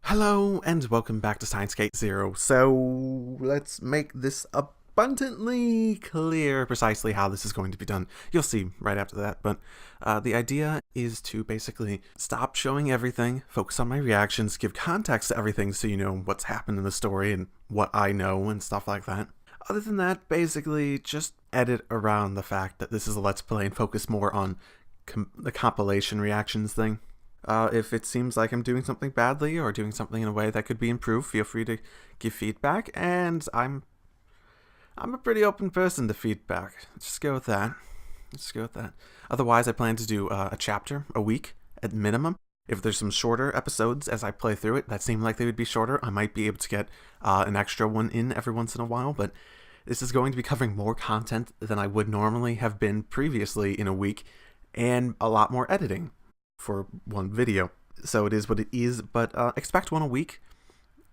Hello and welcome back to Steins Gate 0. So let's make this abundantly clear precisely how this is going to be done. You'll see right after that, but the idea is to basically stop showing everything, focus on my reactions, give context to everything so you know what's happened in the story and what I know and stuff like that. Other than that, basically just edit around the fact that this is a Let's Play and focus more on the compilation reactions thing. If it seems like I'm doing something badly or doing something in a way that could be improved, feel free to give feedback, and I'm a pretty open person to feedback. Let's just go with that. Otherwise, I plan to do a chapter a week at minimum. If there's some shorter episodes as I play through it that seem like they would be shorter, I might be able to get an extra one in every once in a while, but this is going to be covering more content than I would normally have been previously in a week, and a lot more editing for one video. So it is what it is, but expect one a week,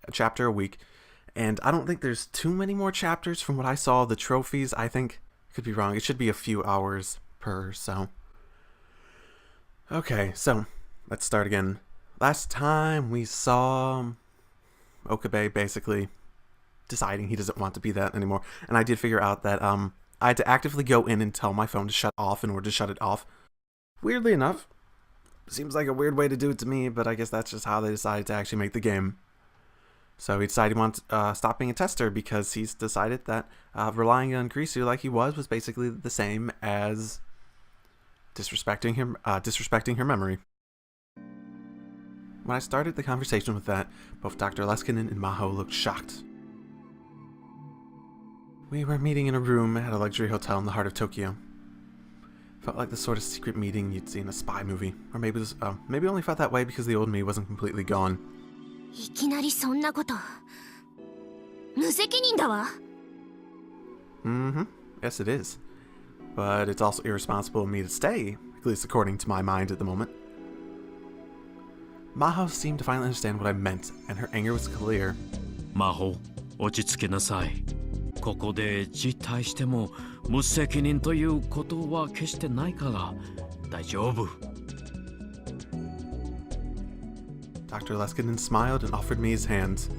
a chapter a week, and I don't think there's too many more chapters from what I saw. The trophies, I think, could be wrong, it should be a few hours per, so. Okay, so let's start again. Last time we saw Okabe basically deciding he doesn't want to be that anymore, and I did figure out that I had to actively go in and tell my phone to shut off in order to shut it off. Weirdly enough, seems like a weird way to do it to me, but I guess that's just how they decided to actually make the game. So he decided he wants to stop being a tester because he's decided that relying on grizzly like he was basically the same as disrespecting her memory. When I started the conversation with that, both Dr. Leskinen and Maho looked shocked. We were meeting in a room at a luxury hotel in the heart of Tokyo. Felt like the sort of secret meeting you'd see in a spy movie. Or maybe it was, maybe only felt that way because the old me wasn't completely gone. Yes it is. But it's also irresponsible of me to stay, at least according to my mind at the moment. Maho seemed to finally understand what I meant, and her anger was clear. Maho, 落ち着けなさい。ここで辞退しても無責任ということは決してないから大丈夫。Dr. Leskinen smiled and offered me his hand.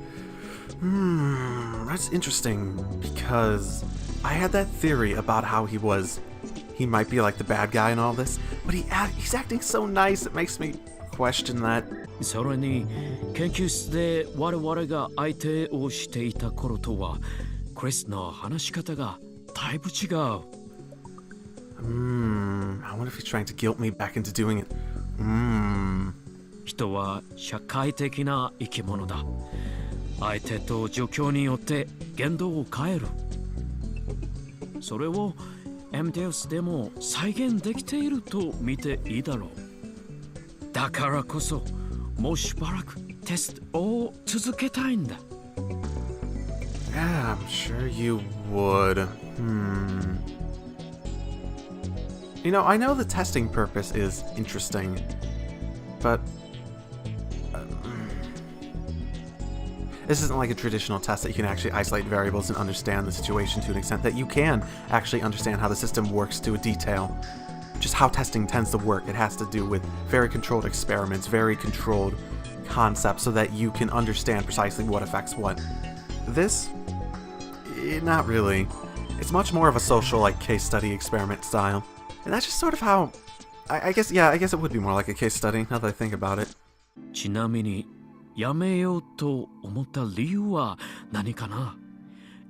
That's interesting, because I had that theory about how he might be like the bad guy in all this, but he's acting so nice, it makes me question that. それに研究室で我々が相手をしていた頃とはクリスの話し方がだいぶ違う。I wonder if he's trying to guilt me back into doing it. 人は社会的な生き物だ。相手と状況によって言動を変える。それをアマデウスでも再現できていると見ていいだろう。だからこそもうしばらくテストを続けたいんだ。Yeah, I'm sure you would. You know, I know the testing purpose is interesting, but this isn't like a traditional test that you can actually isolate variables and understand the situation to an extent that you can actually understand how the system works to a detail. Just how testing tends to work. It has to do with very controlled experiments, very controlled concepts so that you can understand precisely what affects what. This? Not really. It's much more of a social, like, case study experiment style. And that's just sort of how... I guess it would be more like a case study, now that I think about it. ちなみに、やめようと思った理由は何かな？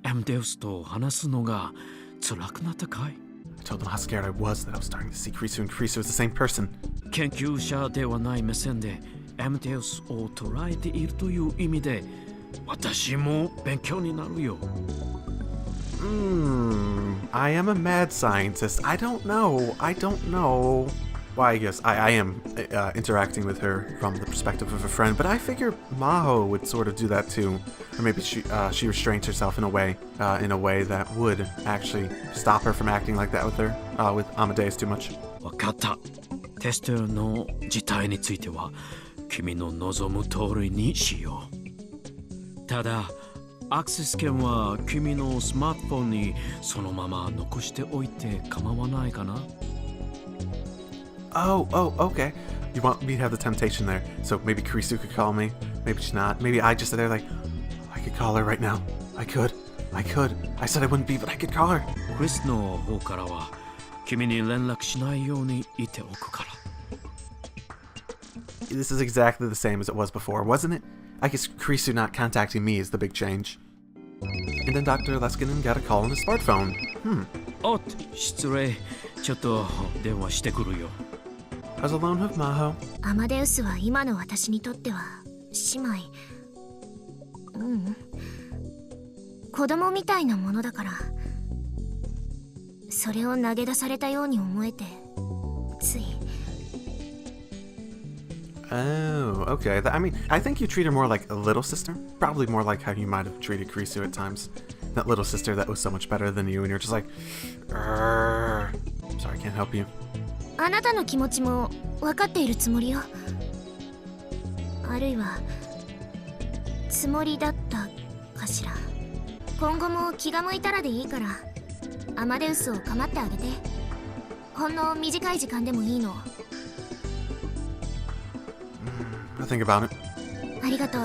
アマデウスと話すのが辛くなったかい？ I told them how scared I was that I was starting to see Kurisu and Kurisu as the same person. 研究者ではない目線でアマデウスを捉えているという意味で私も勉強になるよ。I am a mad scientist. I don't know. Well, I guess I am interacting with her from the perspective of a friend, but I figure Maho would sort of do that too. Or maybe she restrains herself in a way that would actually stop her from acting like that with Amadeus too much. わかった。テストの事態については君の望む通りにしよう。ただアクセス権は君のスマートフォンにそのまま残しておいて構わないかな? Oh, okay. You want me to have the temptation there. So maybe Kurisu could call me. Maybe she's not. Maybe I just sit there like, I could call her right now. I could. I said I wouldn't be, but I could call her. クリスの方からは君に連絡しないように言っておくから。This is exactly the same as it was before, wasn't it? I guess Kurisu not contacting me is the big change. And then Dr. Leskinen got a call on his smartphone. おっ、失礼。ちょっと電話してくるよ。I was alone with Maho. アマデウスは今の私にとっては姉妹。子供みたいなものだから。それを投げ出されたように思えて、つい。Oh, okay. I mean, I think you treat her more like a little sister. Probably more like how you might have treated Kurisu at times. That little sister that was so much better than you, and you're just like, sorry, I can't help you. あなたの気持ちも分かっているつもりよ。あるいはつもりだったかしら。今後も気が向いたらでいいからアマデウスを構ってあげて。ほんの短い時間でもいいの。I'll think about it. ありがとう。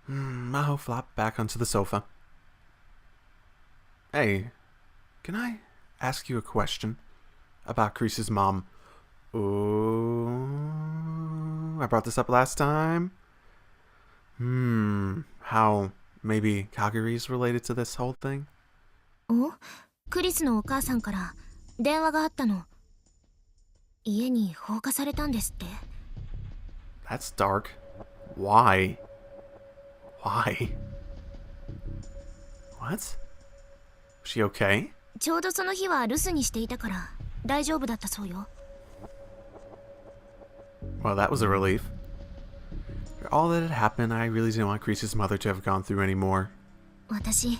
Maho flopped back onto the sofa. Hey, can I ask you a question about Kreese's mom? Ooh, I brought this up last time. How maybe Kagari's related to this whole thing? お、クリスのお母さんから電話があったの。家に放火されたんですって。That's dark. Why? What? Was she okay? ちょうどその日は留守にしていたから大丈夫だったそうよ。Well, that was a relief. For all that had happened, I really didn't want Kreese's mother to have gone through any more. 私、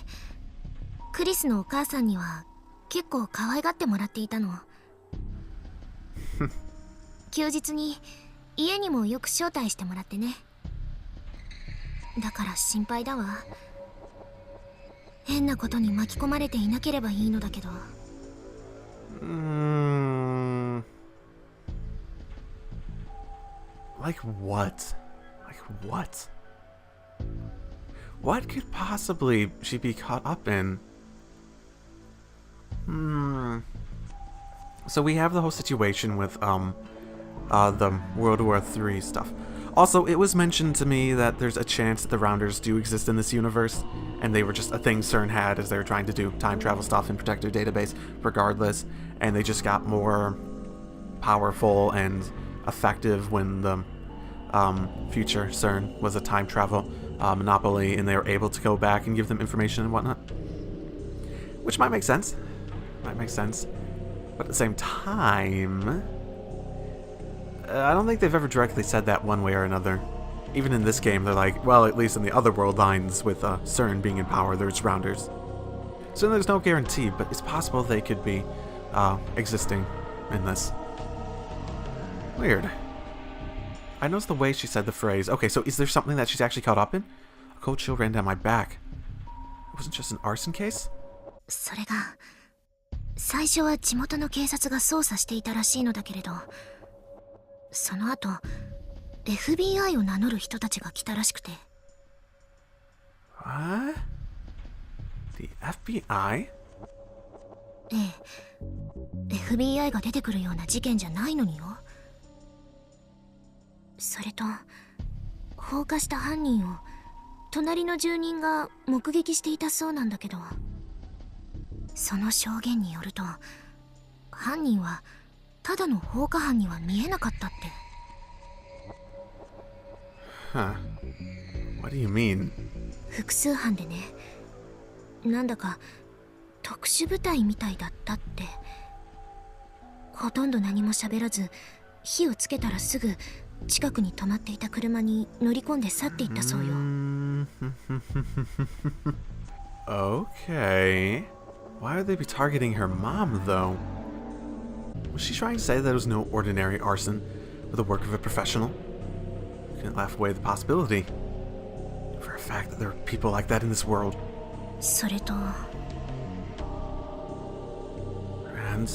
クリスのお母さんには結構可愛がってもらっていたの。休日に家にもよく招待してもらってね。だから心配だわ。変なことに巻き込まれていなければいいのだけど。Like what? What could possibly she be caught up in? So we have the whole situation with the World War III stuff. Also, it was mentioned to me that there's a chance that the Rounders do exist in this universe, and they were just a thing CERN had as they were trying to do time travel stuff and protect their database regardless, and they just got more powerful and effective when the future CERN was a time travel monopoly, and they were able to go back and give them information and whatnot. Which might make sense. But at the same time, I don't think they've ever directly said that one way or another. Even in this game, they're like, well, at least in the other world lines with CERN being in power, there's Rounders. So there's no guarantee, but it's possible they could be existing in this. Weird. I noticed the way she said the phrase. Okay, so is there something that she's actually caught up in? A cold chill ran down my back. It wasn't just an arson case? それが最初は地元の警察が捜査していたらしいのだけれど、その後 FBI を名乗る人たちが来たらしくて。What? The FBI? ええ、FBI が出てくるような事件じゃないのによ。それと放火した犯人を隣の住人が目撃していたそうなんだけど、その証言によると犯人はただの放火犯には見えなかったって。Huh. What do you mean? 複数犯でね、なんだか特殊部隊みたいだったって。ほとんど何も喋らず、火をつけたらすぐ近くに止まっていた車に乗り込んで去っていったそうよ。Okay. Why would they be targeting her mom, though? Was she trying to say that it was no ordinary arson, but the work of a professional? didn't laugh away the possibility. For a fact that there are people like that in this world. それと And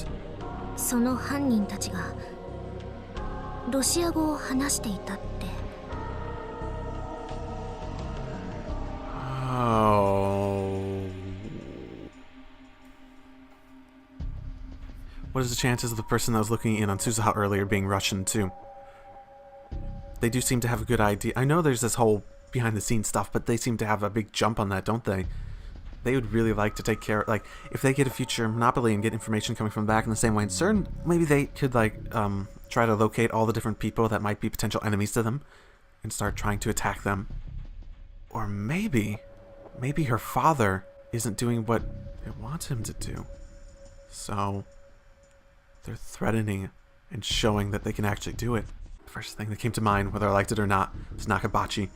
その犯人たちがロシア語を話していたって。 oh. What is the chances of the person that was looking in on Suzuha earlier being Russian too? They do seem to have a good idea. I know there's this whole behind the scenes stuff, but they seem to have a big jump on that, don't they? They would really like to take care, like, if they get a future monopoly and get information coming from the back in the same way, and CERN, maybe they could, like, try to locate all the different people that might be potential enemies to them and start trying to attack them. Or maybe her father isn't doing what they want him to do. So they're threatening and showing that they can actually do it. The first thing that came to mind, whether I liked it or not, was Nakabachi.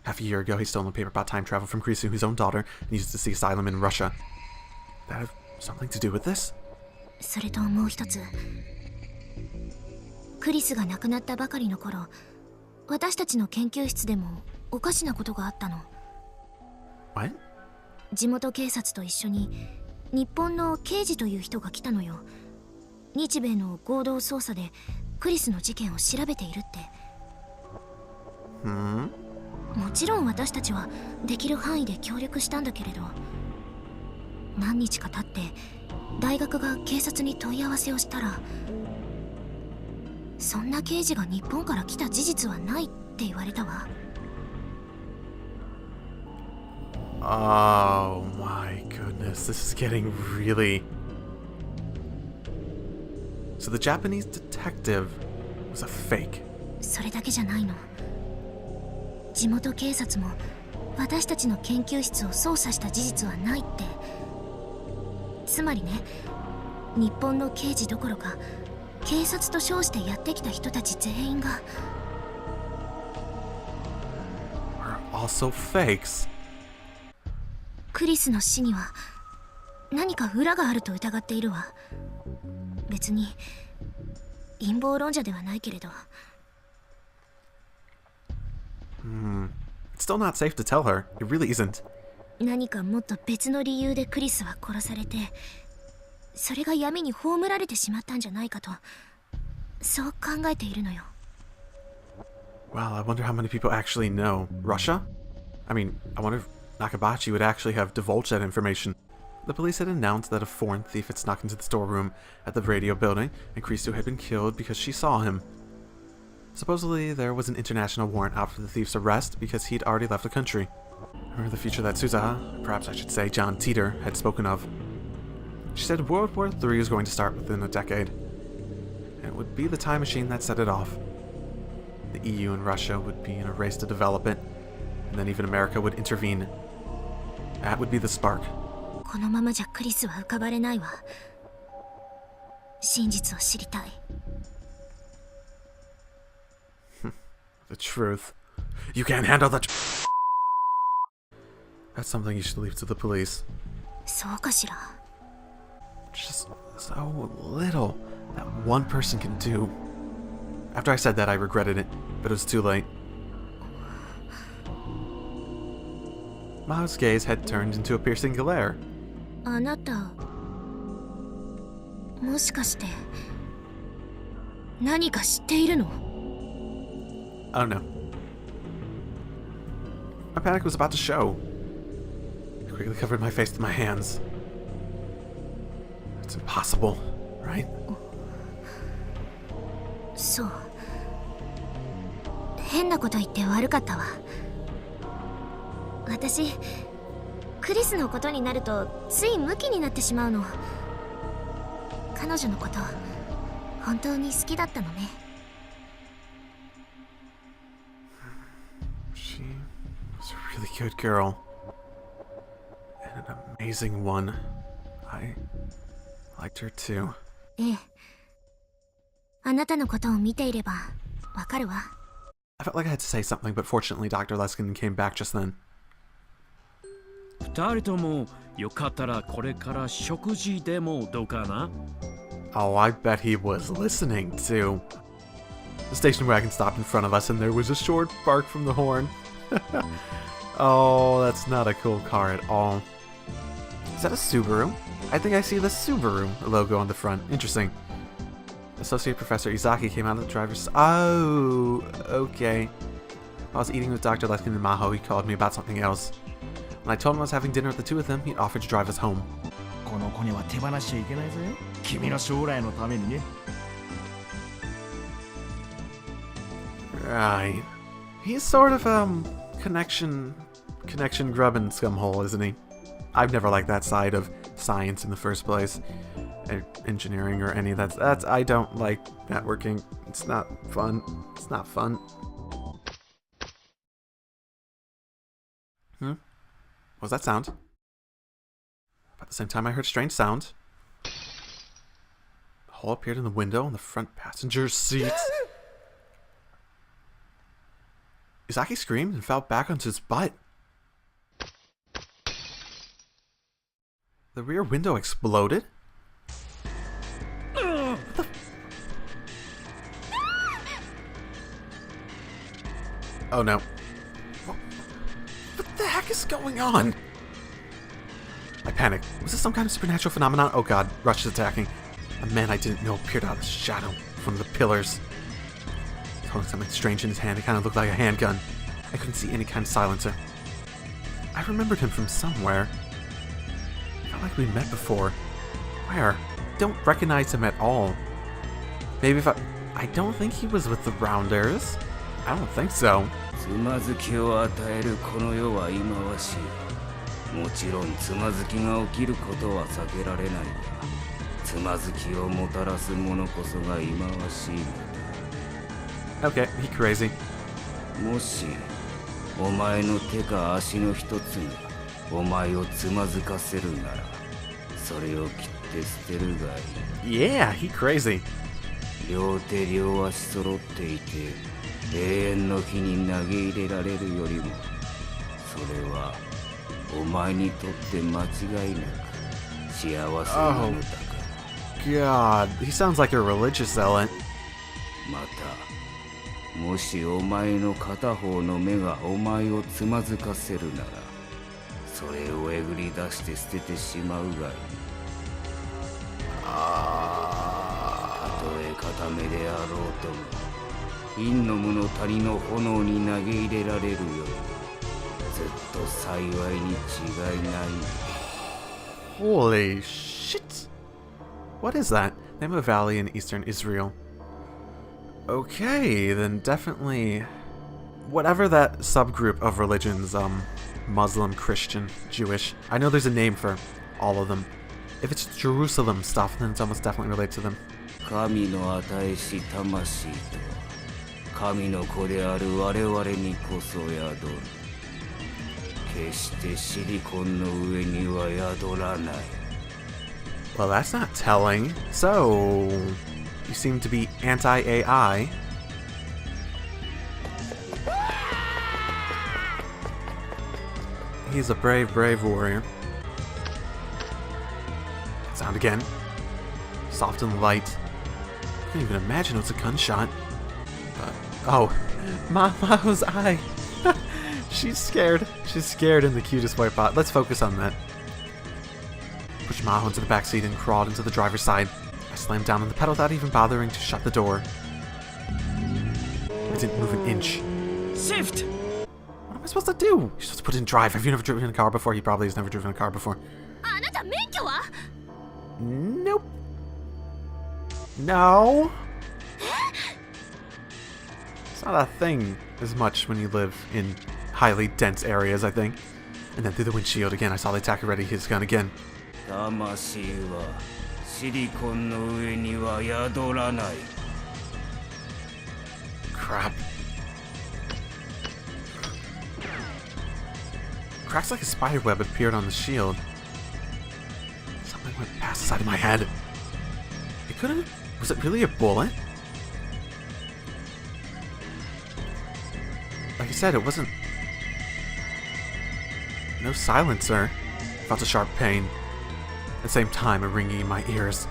Half a year ago, he stole a paper about time travel from Krisu, his own daughter, and used to seek asylum in Russia. That have something to do with this? それともう一つ。クリスが亡くなったばかりの頃、私たちの研究室でもおかしなことがあったの。What? 地元警察と一緒に日本の刑事という人が来たのよ。日米の合同捜査でクリスの事件を調べているって。もちろん私たちはできる範囲で協力したんだけれど、何日か経って大学が警察に問い合わせをしたら、そんな刑事が日本から来た事実はないって言われたわ。Oh my goodness, this is getting really... So the Japanese detective was a fake. それだけじゃないの。地元警察も私たちの研究室を捜査した事実はないって。つまりね、日本の刑事どころか警察と称してやってきた人たち全員が Are also fakes. クリスの死には何か裏があると疑っているわ。別に陰謀論者ではないけれど。It's still not safe to tell her. It really isn't. 何かもっと別の理由でクリスは殺されて、それが闇に葬られてしまったんじゃないかと、そう考えているのよ。Well, I wonder how many people actually know. Russia? I mean, I wonder if Nakabachi would actually have divulged that information. The police had announced that a foreign thief had snuck into the storeroom at the radio building, and Krisu had been killed because she saw him. Supposedly, there was an international warrant out for the thief's arrest because he'd already left the country. Remember the future that Suzuha, perhaps I should say John Teeter, had spoken of. She said World War III was going to start within a decade, and it would be the time machine that set it off. The EU and Russia would be in a race to develop it, and then even America would intervene. That would be the spark. このままじゃクリスは浮かばれないわ。真実を知りたい。The truth. You can't handle the That's something you should leave to the police. そうかしら。Just so little that one person can do. After I said that, I regretted it, but it was too late. Maho's gaze had turned into a piercing glare. あなた、もしかして何か知っているの？ Oh no. My panic was about to show. I quickly covered my face with my hands. It's impossible, right? そう。変なこと言って悪かったわ。私、クリスのことになるとついムキになってしまうの。彼女のこと、本当に好きだったのね。She was a really good girl. And an amazing one. I liked her too. ええ。あなたのことを見ていればわかるわ。I felt like I had to say something, but fortunately Dr. Leskin came back just then. 二人ともよかったらこれから食事でもどうかな？ Oh, I bet he was listening too. The station wagon stopped in front of us and there was a short bark from the horn. Oh, that's not a cool car at all. Is that a Subaru? I think I see the Subaru logo on the front. Interesting. Associate Professor Izaki came out of the driver's... Oh, okay. I was eating with Dr. Letkin and Maho. He called me about something else. When I told him I was having dinner with the two of them, he offered to drive us home. Right. He's sort of, connection grubbing scumhole, isn't he? I've never liked that side of science in the first place. Engineering or any of that. That's I don't like networking. It's not fun. It's not fun. What was that sound? About the same time I heard a strange sound. A hole appeared in the window on the front passenger seat. Izaki screamed and fell back onto his butt. The rear window exploded? Oh no. What the heck is going on? I panicked. Was this some kind of supernatural phenomenon? Oh god, Rush is attacking. A man I didn't know appeared out of the shadow from the pillars. Holding something strange in his hand. It kind of looked like a handgun. I couldn't see any kind of silencer. I remembered him from somewhere. Felt like we met before. Where? Don't recognize him at all. Maybe if I don't think he was with the Rounders. I don't think so. つまずきを与えるこの世は忌まわしい。もちろんつまずきが起きることは避けられないが、つまずきをもたらす者こそが忌まわしいのだ。Okay, he crazy. もしお前の手か足の一つがお前をつまずかせるなら、それを切って捨てるがいい。Yeah, he crazy. 両手両足揃っていて。永遠の火に投げ入れられるよりも、それはお前にとって間違いなく幸せなのだから。God, he sounds like a religious zealot. また、もしお前の片方の目がお前をつまずかせるなら、それをえぐり出して捨ててしまうがいい。たとえ片目であろうとも。陰の無の谷の炎に投げ入れられるよりずっと幸いに違いない。 Holy shit! What is that? Name of a valley in eastern Israel. Okay, then definitely whatever that subgroup of religions, Muslim, Christian, Jewish. I know there's a name for all of them. If it's Jerusalem stuff, then it's almost definitely related to them. 神の与えし魂と神の子である我々にこそ宿る。決してシリコンの上には宿らない。 Well, that's not telling. So, you seem to be anti-AI. He's a brave, brave warrior. Sound again. Soft and light. I can't even imagine it was a gunshot. Oh, Maho's eye. She's scared. She's scared in the cutest way possible. Let's focus on that. Pushed Maho into the back seat and crawled into the driver's side. I slammed down on the pedal without even bothering to shut the door. I didn't move an inch. Shift! What am I supposed to do? You're supposed to put it in drive. Have you never driven a car before? He probably has never driven a car before. あなた免許は？ Nope. No. It's not a thing as much when you live in highly dense areas, I think. And then through the windshield again, I saw the attacker ready his gun again. 魂はシリコンの上には宿らない。 Crap. Cracks like a spider web appeared on the shield. Something went past the side of my head. It couldn't... Was it really a bullet? Like I said, it wasn't... No silencer. I felt a sharp pain. At the same time, a ringing in my ears.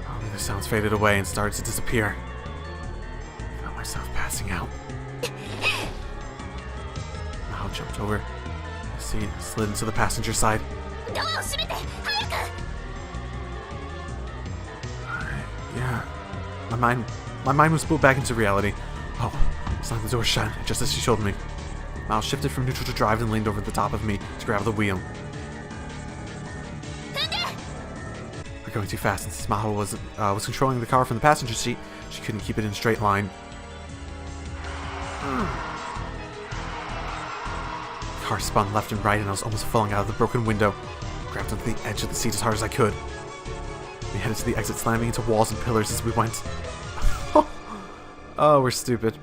Oh, the sounds faded away and started to disappear. passing out. Maho jumped over the seat and slid into the passenger side. Yeah. My mind was pulled back into reality. Oh, slammed the door shut just as she showed me. Maho shifted from neutral to drive and leaned over the top of me to grab the wheel. We're going too fast, and since Maho was controlling the car from the passenger seat, she couldn't keep it in a straight line. The car spun left and right, and I was almost falling out of the broken window. I grabbed onto the edge of the seat as hard as I could. We headed to the exit, slamming into walls and pillars as we went. Oh, we're stupid.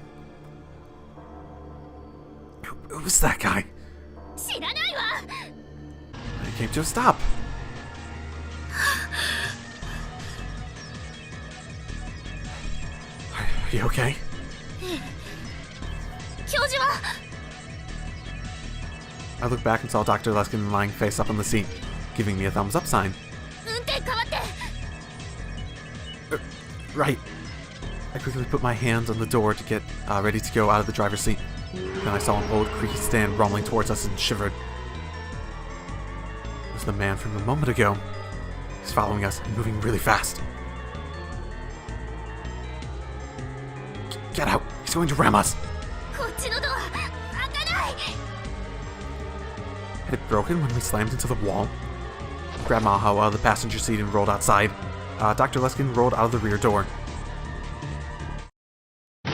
Who was that guy? And it came to a stop. Are you okay? I looked back and saw Dr. Luskin lying face up on the seat, giving me a thumbs up sign. Right. I quickly put my hands on the door to get ready to go out of the driver's seat. Then I saw an old creaky stand rumbling towards us and shivered. It was the man from a moment ago. He's following us and moving really fast. Get out! He's going to ram us! Had it broken when we slammed into the wall? I grabbed Maho out of the passenger seat and rolled outside. Dr. Luskin rolled out of the rear door. It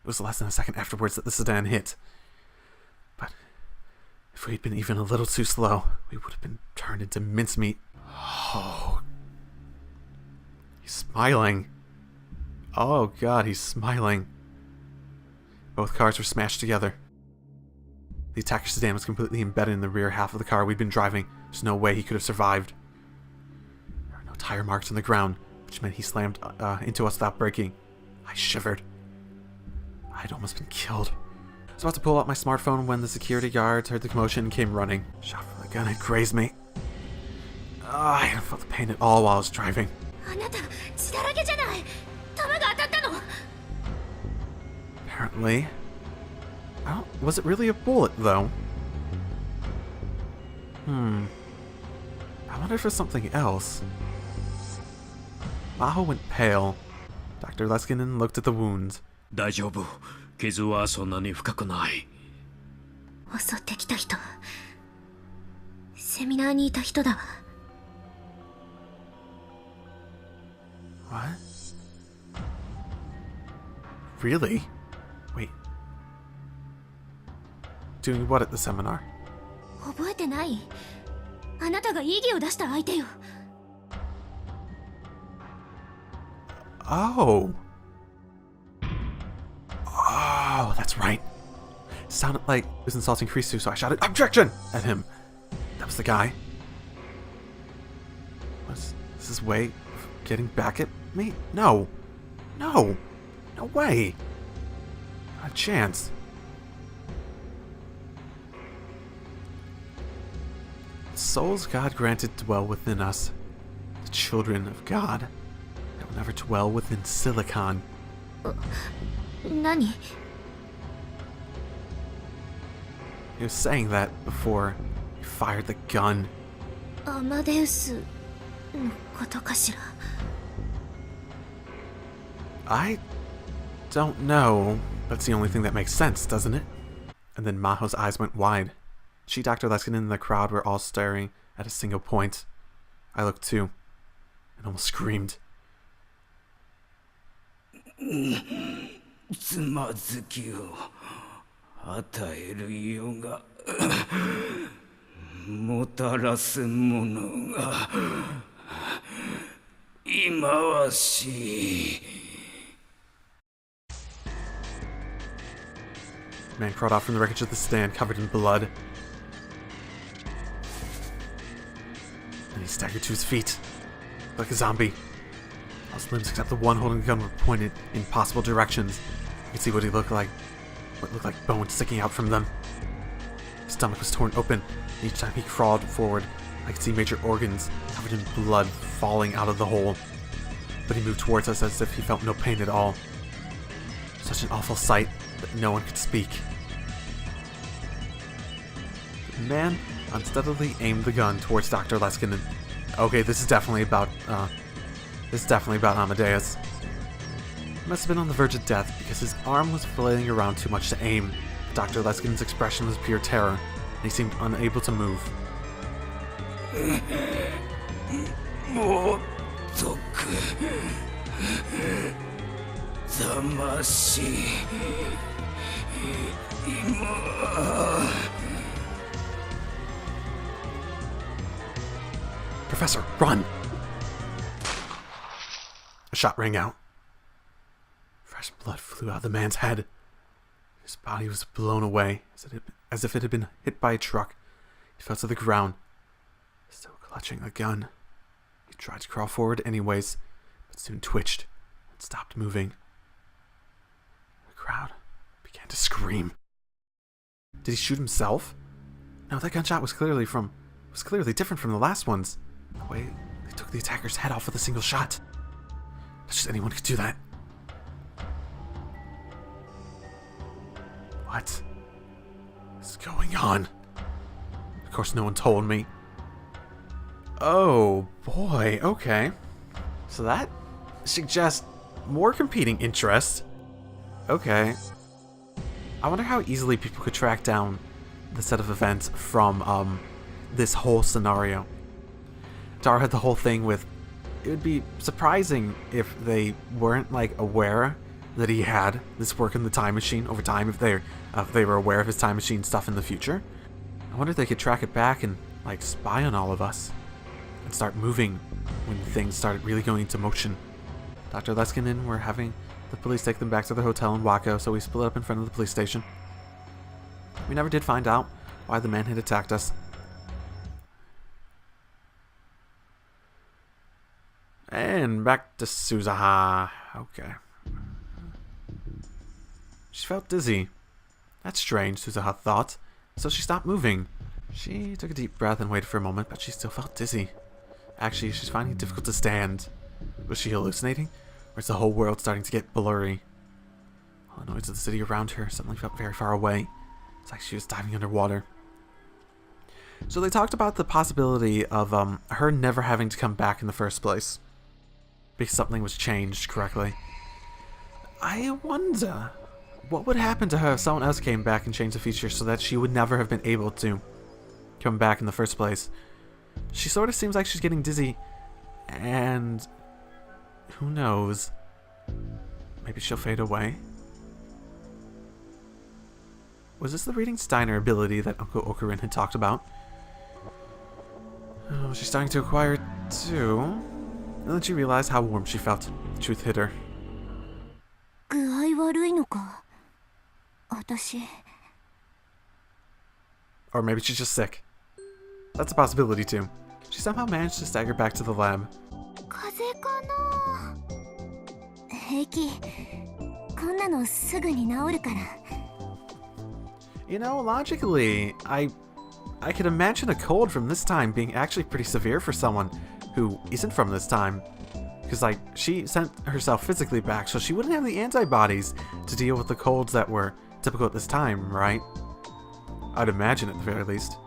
was less than a second afterwards that the sedan hit. But if we'd been even a little too slow, we would have been turned into mincemeat. Oh. He's smiling. Oh god, he's smiling. Both cars were smashed together. The attacker sedan was completely embedded in the rear half of the car we'd been driving. There's no way he could have survived. There were no tire marks on the ground, which meant he slammed into us without braking. I shivered. I'd almost been killed. I was about to pull out my smartphone when the security guards heard the commotion and came running. Shot from the gun had grazed me. I hadn't felt the pain at all while I was driving. Apparently. Was it really a bullet, though? I wonder if it was something else. Maho went pale. Dr. Leskinen looked at the wounds. 大丈夫。傷はそんなに深くない。襲ってきた人。セミナーにいた人だわ。What? Really? Wait. Doing what at the seminar? 覚えてない。あなたが異議を出した相手よ。Oh. Oh, that's right. It sounded like he was insulting Krisu, so I shouted objection at him. That was the guy. Was this his way of getting back at me? No. No. No way. Not a chance. Souls God granted dwell within us, the children of God, that will never dwell within Silicon. 何? He was saying that before he fired the gun. Amadeus のことかしら? I don't know. That's the only thing that makes sense, doesn't it? And then Maho's eyes went wide. She, Dr. Leskinen, and the crowd were all staring at a single point. I looked too, and almost screamed. つまずきを与えるよがもたらすものが忌まわしい。 The man crawled out from the wreckage of the stand, covered in blood. And he staggered to his feet, like a zombie. All his limbs except the one holding the gun were pointed in possible directions. I could see what looked like bones sticking out from them. His stomach was torn open. Each time he crawled forward, I could see major organs covered in blood falling out of the hole. but he moved towards us as if he felt no pain at all. Such an awful sight that no one could speak. The man unsteadily aimed the gun towards Dr. Leskinen. Okay, this is definitely about Amadeus. He must have been on the verge of death because his arm was flailing around too much to aim. Dr. Leskinen's expression was pure terror, and he seemed unable to move. Professor, run! A shot rang out. Fresh blood flew out of the man's head. His body was blown away, as if it had been hit by a truck. He fell to the ground, still clutching the gun. He tried to crawl forward anyways, but soon twitched and stopped moving. The crowd began to scream. Did he shoot himself? No, that gunshot was clearly different from the last ones. The way they took the attacker's head off with a single shot. Not just anyone could do that. What is going on? Of course, no one told me. Oh boy, okay. So that suggests more competing interests. Okay. I wonder how easily people could track down the set of events from this whole scenario. Tarou had the whole thing with, it would be surprising if they weren't like aware that he had this work in the time machine over time, if they were aware of his time machine stuff in the future. I wonder if they could track it back and like spy on all of us and start moving when things started really going into motion. Dr. Leskinen were having the police take them back to their hotel in Wako, so we split up in front of the police station. We never did find out why the man had attacked us. And back to Suzuha. Okay. She felt dizzy. That's strange, Suzuha thought. So she stopped moving. She took a deep breath and waited for a moment, but she still felt dizzy. Actually, she's finding it difficult to stand. Was she hallucinating? Or is the whole world starting to get blurry? All the noise of the city around her suddenly felt very far away. It's like she was diving underwater. So they talked about the possibility of her never having to come back in the first place. Because something was changed correctly. I wonder what would happen to her if someone else came back and changed the feature so that she would never have been able to come back in the first place. She sort of seems like she's getting dizzy, and who knows? Maybe she'll fade away. Was this the reading Steiner ability that Uncle Okurin had talked about? Oh, she's starting to acquire it too. And then she realized how warm she felt. The truth hit her. Or maybe she's just sick. That's a possibility too. She somehow managed to stagger back to the lab. You know, logically, I could imagine a cold from this time being actually pretty severe for someone who isn't from this time. Because, like, she sent herself physically back, so she wouldn't have the antibodies to deal with the colds that were typical at this time, right? I'd imagine at the very least.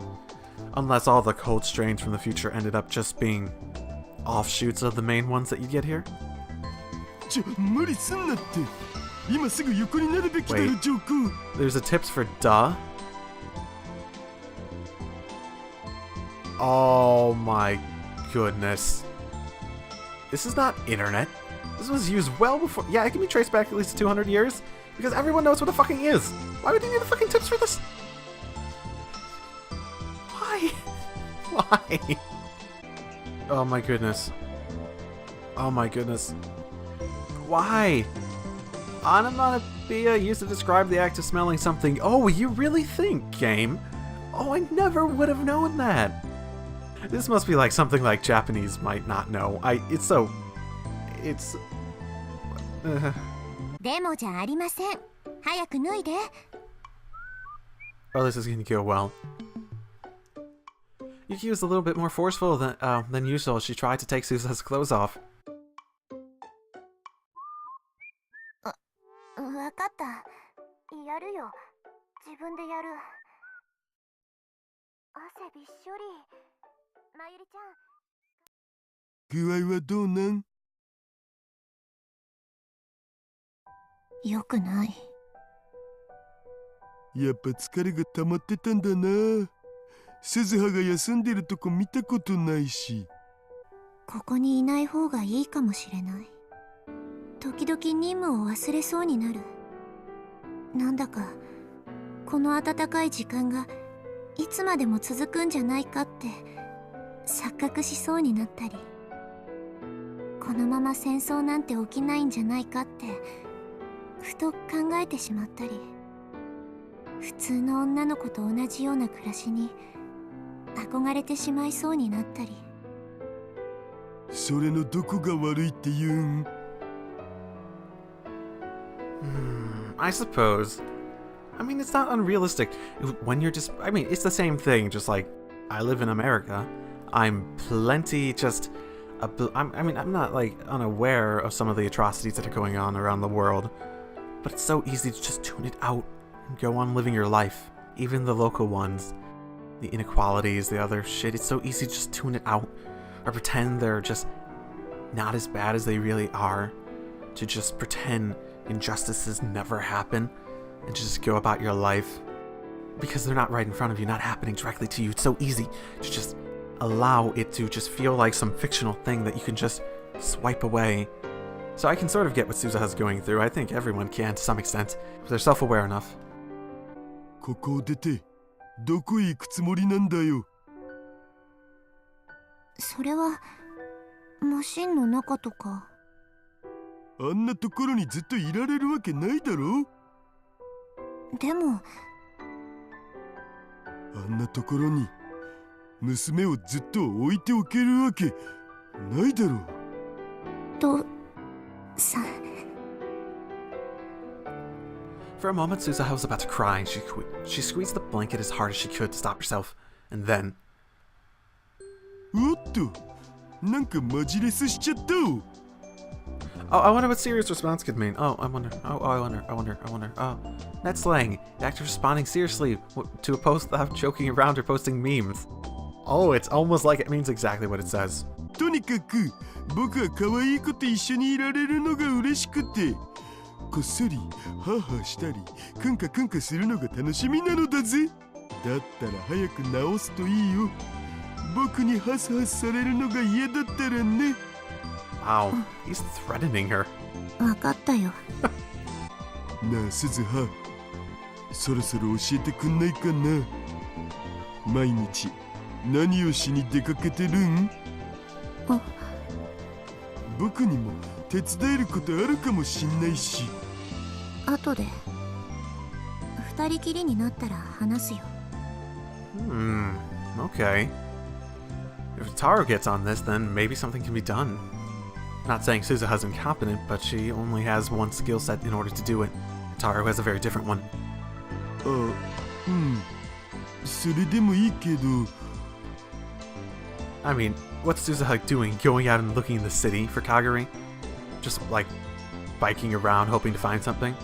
Unless all the cold strains from the future ended up just being offshoots of the main ones that you get here. Wait, there's a tips for duh? Oh my goodness. This is not internet. This was used well before. Yeah, it can be traced back at least 200 years. Because everyone knows what the fucking is. Why would you need the fucking tips for this? Why? Why? Oh my goodness. Oh my goodness. Why? Onomatopoeia used to describe the act of smelling something. Oh, you really think, game? Oh, I never would have known that. This must be like something like Japanese might not know. It's oh, this is gonna go well. Yuki was a little bit more forceful than usual as she tried to take Suzuha's clothes off. でやる。汗びっしょり。まゆりちゃん。具合はどうなん？よくない。やっぱ疲れが溜まってたんだな。鈴葉が休んでるとこ見たことないし。ここにいない方がいいかもしれない。時々任務を忘れそうになる。なんだかこの温かい時間がいつまでも続くんじゃないかって錯覚しそうになったり、このまま戦争なんて起きないんじゃないかってふと考えてしまったり、普通の女の子と同じような暮らしに憧れてしまいそうになったり。それのどこが悪いって言うん？I suppose. I mean, it's not unrealistic. When you're just... I mean, it's the same thing, just like, I live in America. I'm plenty just... I'm not, like, unaware of some of the atrocities that are going on around the world. But it's so easy to just tune it out and go on living your life. Even the local ones. The inequalities, the other shit. It's so easy to just tune it out. Or pretend they're just not as bad as they really are. To just pretend injustices never happen. And just go about your life. Because they're not right in front of you, not happening directly to you. It's so easy to just allow it to just feel like some fictional thing that you can just swipe away. So I can sort of get what Suzuha's going through. I think everyone can to some extent, if they're self-aware enough. ここを出てどこへ行くつもりなんだよ。それはマシンの中とか。あんなところにずっといられるわけないだろ。でもあんなところに娘をずっと置いておけるわけないだろう。とさ。For a moment, Suzuha was about to cry. She squeezed the blanket as hard as she could to stop herself, and then... おっと、なんかマジレスしちゃった。Oh, I wonder what serious response could mean. Oh, I wonder. Oh, that's Slang. The actor responding seriously to a post without joking around or posting memes. Oh, it's almost like it means exactly what it says. とにかく僕は可愛い子と一緒にいられるのが嬉しくて、こっそりハーハーしたりクンカクンカするのが楽しみなのだぜ。だったら早く直すといいよ。僕にハスハスされるのが嫌だったらね。Wow, he's threatening her. わかったよ。なあ鈴葉、そろそろ教えてくんないかな。毎日何をしに出かけてるん？僕にも手伝えることあるかもしんないし。後で二人きりになったら話すよ。Okay. If Tarou gets on this, then maybe something can be done. Not saying Suzuha's incompetent, but she only has one skill set in order to do it. Tarou has a very different one. それでもいいけど。I mean, what's Suzuha doing? Going out and looking in the city for Kagari? Just, like, biking around hoping to find something?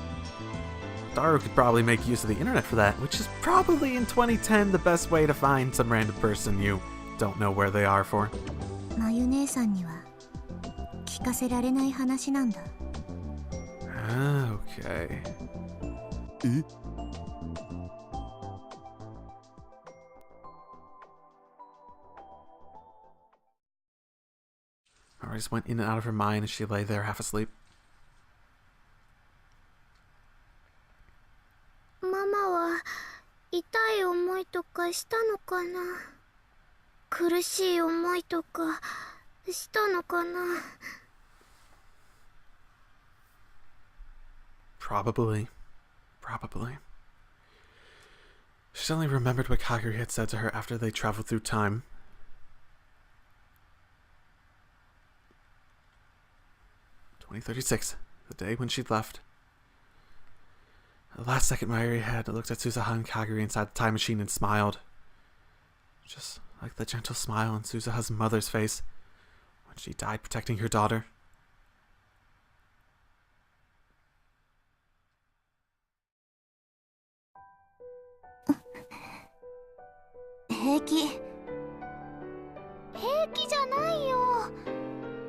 Tarou could probably make use of the internet for that, which is probably in 2010 the best way to find some random person you don't know where they are for. まゆ姉さんには聞かせられない話なんだ。Okay. えI just went in and out of her mind as she lay there half asleep. ママは痛い思いとかしたのかな。苦しい思いとかしたのかな。Probably. She suddenly remembered what Kagari had said to her after they traveled through time. "2036, the day when she'd left." At the last second, Mayuri had looked at Suzuha and Kagari inside the time machine and smiled. Just like the gentle smile on Suzuha's mother's face when she died protecting her daughter. 平気。平気じゃないよ。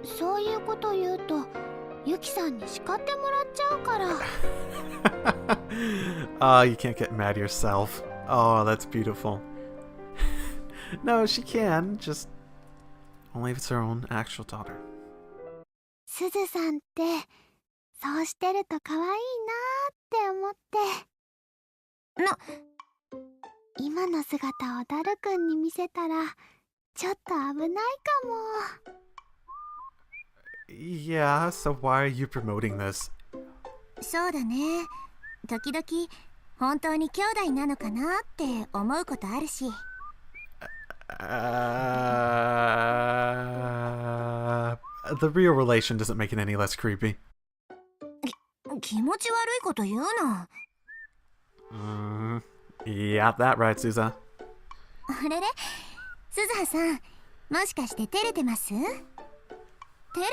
そういうこと言うとユキさんに叱ってもらっちゃうから。You can't get mad yourself. Oh, that's beautiful. No, she can, just only if it's her own actual daughter. すずさんってそうしてると可愛いなーって思って。今の姿をダルくんに見せたらちょっと危ないかも。Yeah, so why are you promoting this? そうだね。時々本当に兄弟なのかなって思うことあるし。The real relation doesn't make it any less creepy. 気持ち悪いこと言うな。Yeah, that right, Suza. あれれ、鈴葉さん、もしかして照れてます？照れ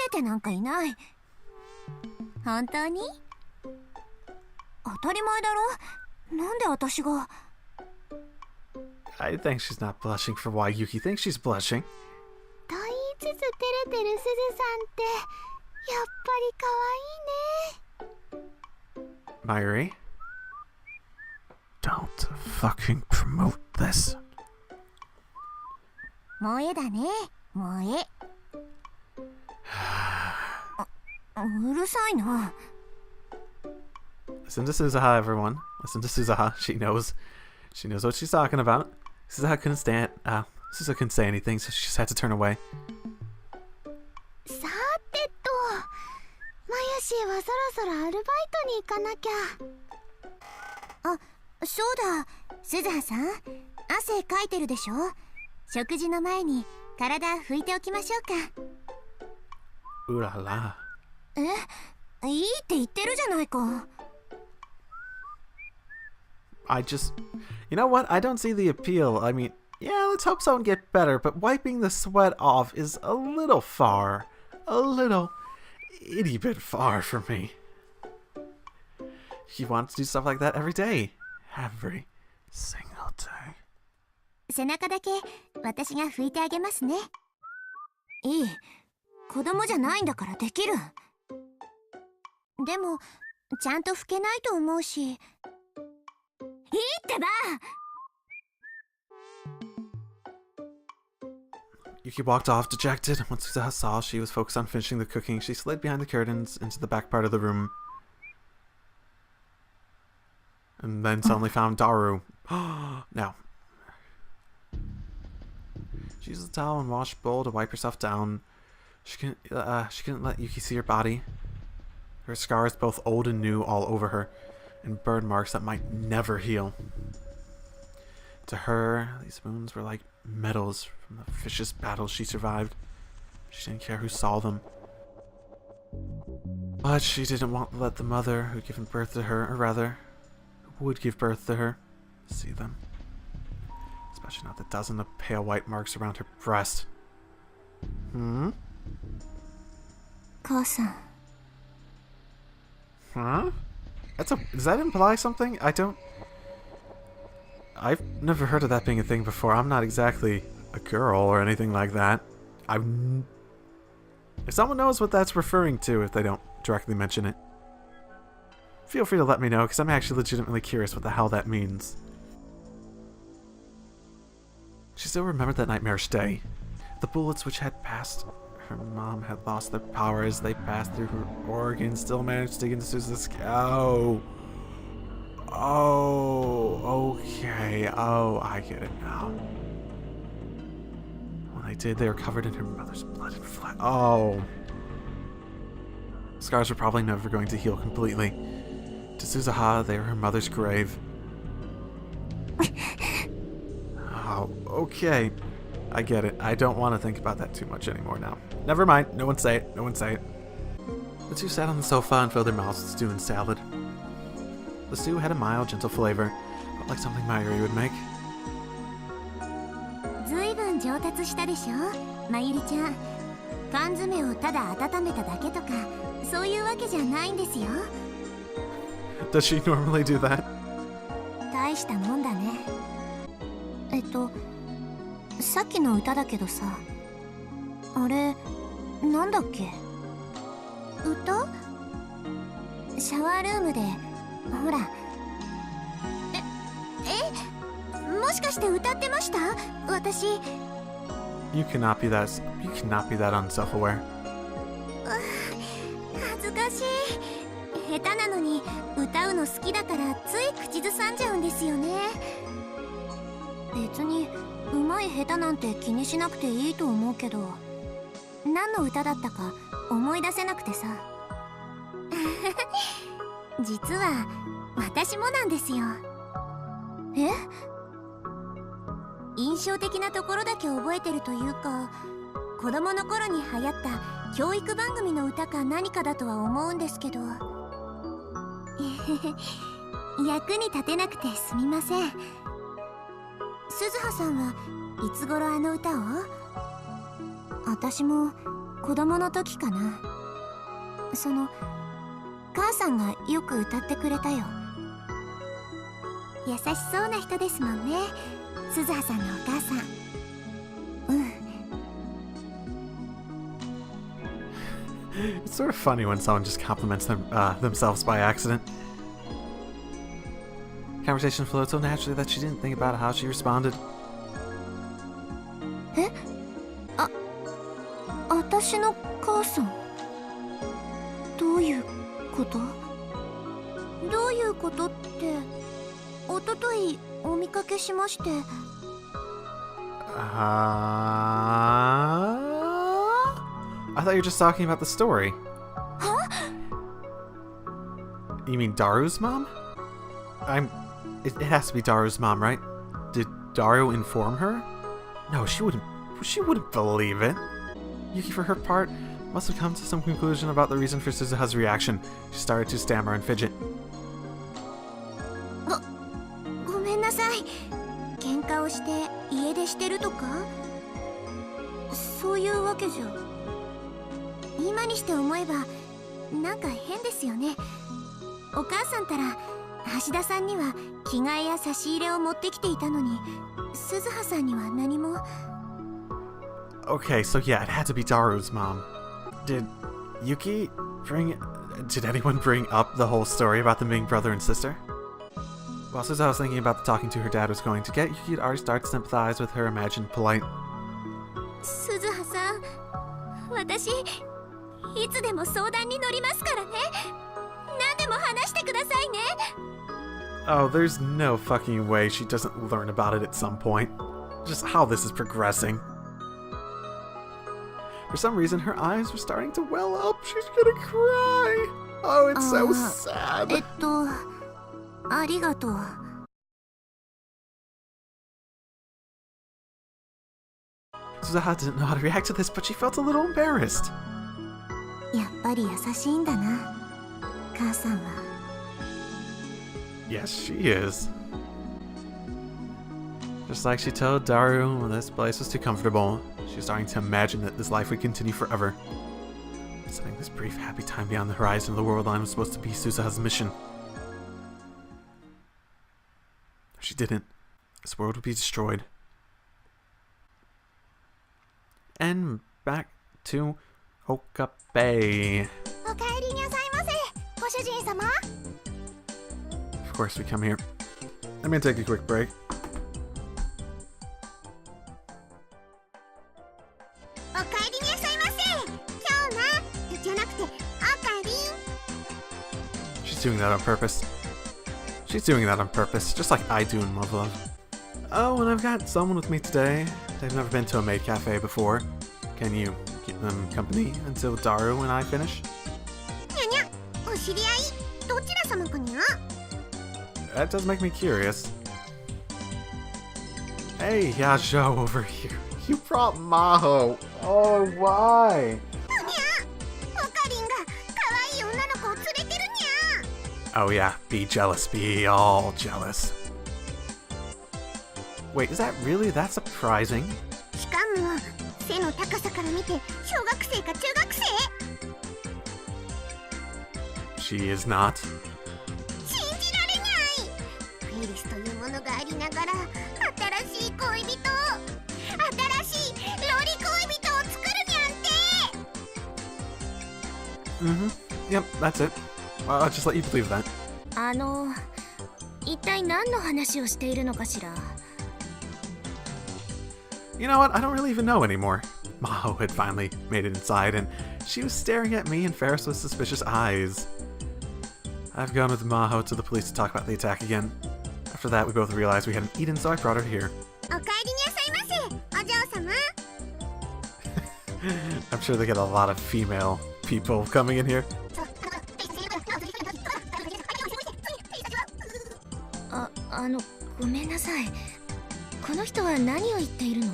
てなんかいない。本当に？当たり前だろ。なんで私が。I think she's not blushing for why Yuki thinks she's blushing. と言いつつ照れてる鈴さんってやっぱり可愛いね。Mayuri, don't fucking promote this. 萌えだね、萌え。うるさいな。Listen to Suzaha, everyone. Listen to Suzaha. She knows what she's talking about. Suzaha couldn't Suzaha couldn't say anything, so she just had to turn away. さてと、マヤシーはそろそろアルバイトに行かなきゃ。あ、そうだ、鈴葉さん、汗かいてるでしょ。食事の前に体拭いておきましょうか。Ooh la la. いいって言ってるじゃないか。You know what? I don't see the appeal. I mean, yeah, let's hope someone get better, but wiping the sweat off is a little far. A little itty bit far for me. You want to do stuff like that every day. Every single day. 背中だけ私が拭いてあげますね。いい。子供じゃないんだからできる。でも、ちゃんと拭けないと思うし。いいってば！ Yuki walked off dejected. Once Suzaha saw she was focused on finishing the cooking, she slid behind the curtains into the back part of the room. And then suddenly found Tarou. Now. She used the towel and wash bowl to wipe herself down. She couldn't let Yuki see her body. Her scars, both old and new, all over her, and burn marks that might never heal. To her, these wounds were like medals from the vicious battles she survived. She didn't care who saw them. But she didn't want to let the mother who'd given birth to her, or rather, who would give birth to her, see them. Especially not the dozen of pale white marks around her breast. Cousin. Huh? Does that imply something? I've never heard of that being a thing before. I'm not exactly a girl or anything like that. If someone knows what that's referring to, if they don't directly mention it, feel free to let me know, because I'm actually legitimately curious what the hell that means. She still remembered that nightmarish day. The bullets which had passed her mom had lost their power as they passed through her organs, still managed to dig into Susan's skull. Oh, okay. Oh, I get it now. When they did, they were covered in her mother's blood and flesh. Oh. Scars were probably never going to heal completely. To Suzaha, they were her mother's grave. Oh, okay. I get it. I don't want to think about that too much anymore now. Never mind. No one say it. No one say it. The two sat on the sofa and filled their mouths with stew and salad. The stew had a mild, gentle flavor, but like something Mayuri would make. ずいぶん上達したでしょ、まゆりちゃん。缶詰をただ温めただけとか、そういうわけじゃないんですよ。Does she normally do that? 大したもんだね。さっきの歌だけどさ、あれなんだっけ？歌？シャワールームでほら。もしかして歌ってました？私。You cannot be that unself-aware. 恥ずかしい。下手なのに歌うの好きだからつい口ずさんじゃうんですよね。別に上手い下手なんて気にしなくていいと思うけど、何の歌だったか思い出せなくてさ。実は私もなんですよ。え？印象的なところだけ覚えてるというか、子供の頃に流行った教育番組の歌か何かだとは思うんですけど。役に立てなくてすみません。鈴葉さんはいつ頃あの歌を？私も子供の時かな。母さんがよく歌ってくれたよ。優しそうな人ですもんね、鈴葉さんのお母さん。It's sort of funny when someone just compliments themselves by accident. Conversation flowed so naturally that she didn't think about how she responded. え？私の母さん？どういうこと？どういうことって、おとといお見かけしまして。I thought you were just talking about the story. Huh? You mean Daru's mom? It has to be Daru's mom, right? Did Daru inform her? No, she wouldn't believe it. Yuki, for her part, must have come to some conclusion about the reason for Suzuha's reaction. She started to stammer and fidget. ごめんなさい。喧嘩をして家出してるとか？そういうわけじゃ。今にして思えばなんか変ですよね。お母さんたら橋田さんには着替えや差し入れを持ってきていたのに、鈴葉さんには何も。Okay, so yeah, it had to be Daru's mom. Did anyone bring up the whole story about them being brother and sister? While Suzuha was thinking about the talking to her dad was going to get, Yuki had already started to sympathize with her imagined polite. 鈴葉さん、私いつでも相談に乗りますからね。何でも話してくださいね。Oh, there's no fucking way she doesn't learn about it at some point. Just how this is progressing. For some reason, her eyes were starting to well up. She's gonna cry. Oh, it's so sad. ありがとう。Suzuha didn't know how to react to this, but she felt a little embarrassed. やっぱり優しいんだな、母さんは。Yes, she is. Just like she told Daru, this place was too comfortable. She was starting to imagine that this life would continue forever. Setting this brief, happy time beyond the horizon of the world line was supposed to be Suzuha's mission. If she didn't, this world would be destroyed. And back to Okabe. Of course, we come here. I'm gonna take a quick break. She's doing that on purpose. She's doing that on purpose, just like I do in Love. Oh, and I've got someone with me today. They've never been to a maid cafe before. Can you keep them company until Daru and I finish? That does make me curious. Hey, Yajo over here. You brought Maho. Oh, why? Oh yeah, be jealous, be all jealous. Wait, is that really that surprising? She is not. Yep, that's it. I'll just let you believe that. 一体何の話をしているのかしら。 You know what? I don't really even know anymore. Maho had finally made it inside, and she was staring at me and Faris with suspicious eyes. I've gone with Maho to the police to talk about the attack again. After that, we both realized we hadn't eaten, so I brought her here. お帰りなさいませ、お嬢様。 I'm sure they get a lot of female people coming in here. ごめんなさい。この人は何を言っているの？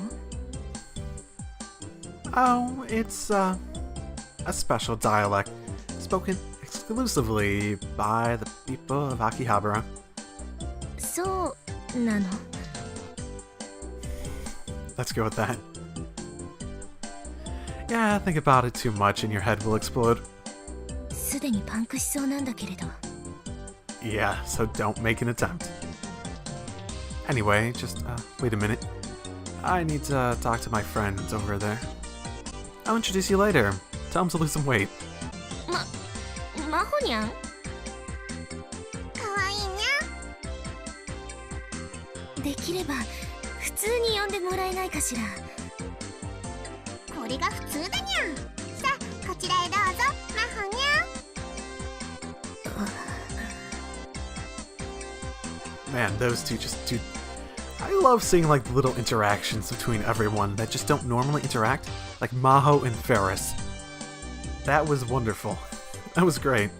Oh, it's a special dialect spoken exclusively by the people of Akihabara. そうなの？ Let's go with that. Yeah, think about it too much and your head will explode. すでにパンクしそうなんだけれど。 Yeah, so don't make an attempt. Anyway, just wait a minute. I need to talk to my friends over there. I'll introduce you later. Tell them to lose some weight. マホニャン？かわいいにゃ。できれば普通に呼んでもらえないかしら。これが普通だにゃ。さあこちらへどうぞ、マホニャン。 Man, those two just do. I love seeing like little interactions between everyone that just don't normally interact, like Maho and Faris. That was wonderful. That was great.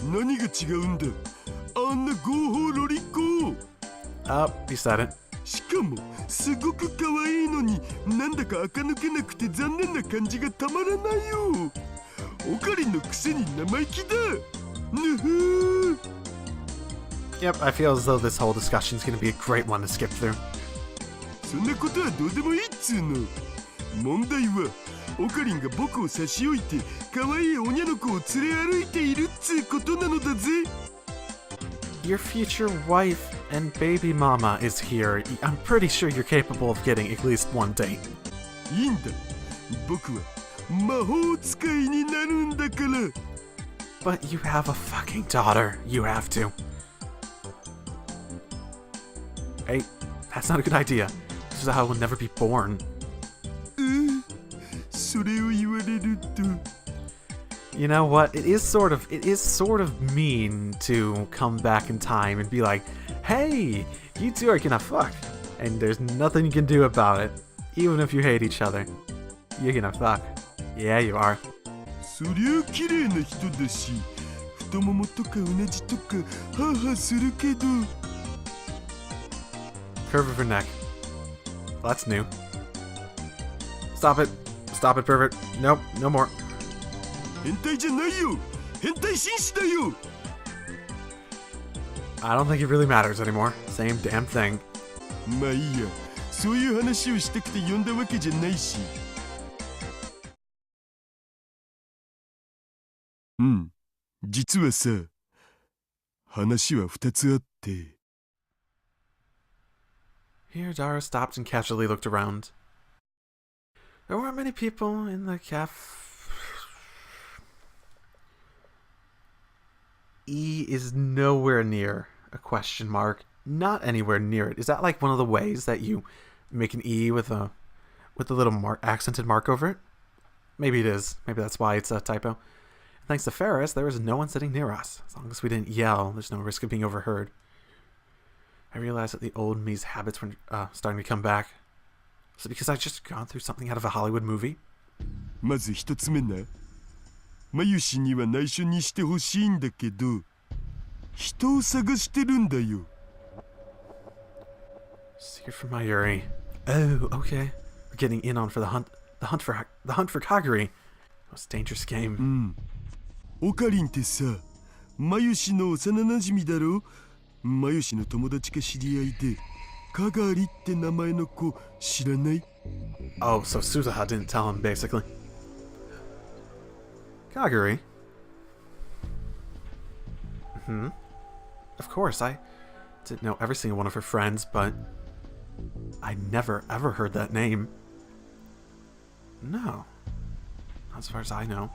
何が違うんだ。あんな合法ロリコ。You said it. しかもすごく可愛いのになんだか垢抜けなくて残念な感じがたまらないよ。オカリンのくせに生意気だ。ぬふー。 Yep, I feel as though this whole discussion is going to be a great one to skip through. そんなことはどうでもいいっつうの。問題はオカリンが僕を差し置いて可愛いおにゃの子を連れ歩いているっつうことなのだぜ。 Your future wife and baby mama is here. I'm pretty sure you're capable of getting at least one date. いいんだ。僕は魔法使いになるんだから。 But you have a fucking daughter. You have to. Hey, that's not a good idea. Suzaha will never be born. それを言われると。 You know what? It is sort of mean to come back in time and be like, hey, you two are gonna fuck. And there's nothing you can do about it. Even if you hate each other. You're gonna fuck. Yeah, you are. そりゃ綺麗な人だし、太ももとかうなじとかハーハーするけど。 Curve of her neck. That's new. Stop it. Stop it, pervert. Nope, no more. 変態じゃないよ。変態紳士だよ。 I don't think it really matters anymore. Same damn thing. まあいいや。そういう話をしたくて呼んだわけじゃないし。実はさ、話は2つあって。 Here, Dara stopped and casually looked around. There weren't many people in the E is nowhere near a question mark. Not anywhere near it. Is that like one of the ways that you make an E with a little accented mark over it? Maybe it is. Maybe that's why it's a typo. Thanks to Faris, there was no one sitting near us. As long as we didn't yell, there's no risk of being overheard. I realized that the old me's habits were starting to come back. Is it because I'd just gone through something out of a Hollywood movie? まず一つ目な。マユシには内緒にしてほしいんだけど、人を探してるんだよ。 Secret from Mayuri. Oh, okay. We're getting in on for the hunt for Kagari. Most dangerous game. オカリンってさ、マユシの幼馴染だろ。マユシの友達か知り合いで、カガリって名前の子知らない？ Oh, so Suzaha didn't tell him, basically. Kagari? Of course, I didn't know every single one of her friends, but I never ever heard that name. No. Not as far as I know.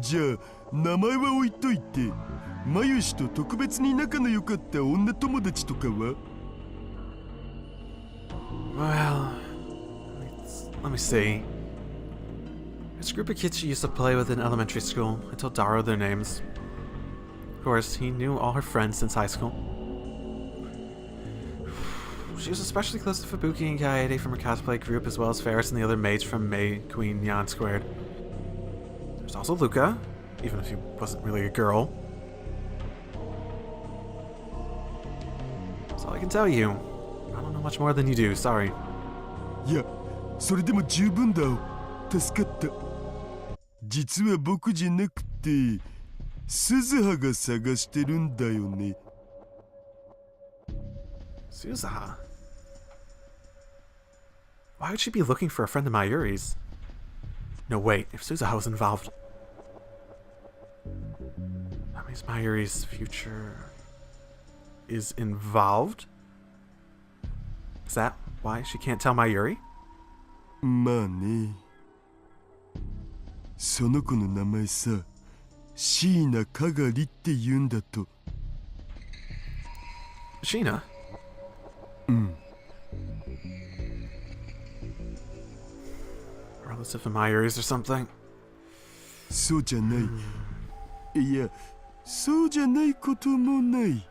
じゃあ名前は置いといて、マユシと特別に仲の良かった女友達とかは？ Well, let me see. There's a group of kids she used to play with in elementary school. I told Darrow their names. Of course, he knew all her friends since high school. She was especially close to Fubuki and Kaede from her cosplay group, as well as Faris and the other maids from Maid, Queen, Yan Squared. There's also Luca, even if he wasn't really a girl. That's all I can tell you. I don't know much more than you do, sorry. いや、それでも十分だ。助かった。実は僕じゃなくて、鈴葉が探してるんだよね。Suzaha? Why would she be looking for a friend of Mayuri's? No, wait, if Suzaha was involved... That means Mayuri's future... is involved? Is that why she can't tell Mayuri? まあね。その子の名前さ、椎名かがりって言うんだと。Sheena? うん。Relative of Mayuri's or something? そうじゃない。いや、そうじゃないこともない。